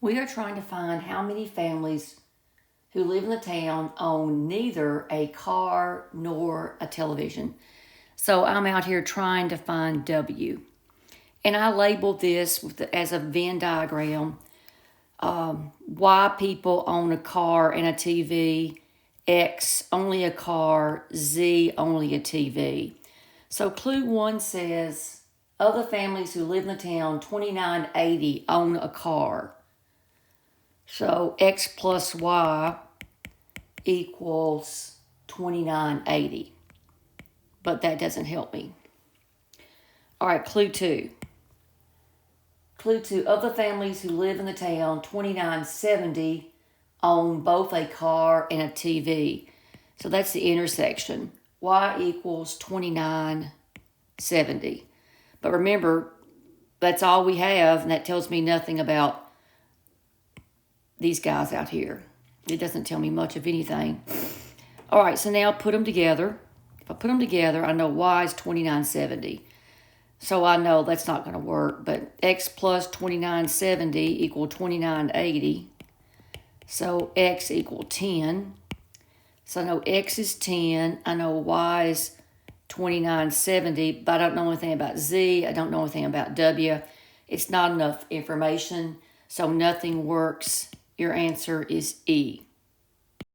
We are trying to find how many families who live in the town own neither a car nor a television. So I'm out here trying to find W. And I labeled this as a Venn diagram. Y people own a car and a TV. X only a car. Z only a TV. So clue 1 says, of the families who live in the town, 2980 own a car. So X plus Y equals 2980. But that doesn't help me. All right, clue 2. Clue 2, of the families who live in the town, 2970 own both a car and a TV. So that's the intersection. Y equals 2970. But remember, that's all we have, and that tells me nothing about these guys out here. It doesn't tell me much of anything. All right, so now put them together. If I put them together, I know Y is 2970. So I know that's not going to work, but X plus 2970 equal 2980. So X equal 10. So I know X is 10. I know Y is 2970, but I don't know anything about Z. I don't know anything about W. It's not enough information, so nothing works. Your answer is E.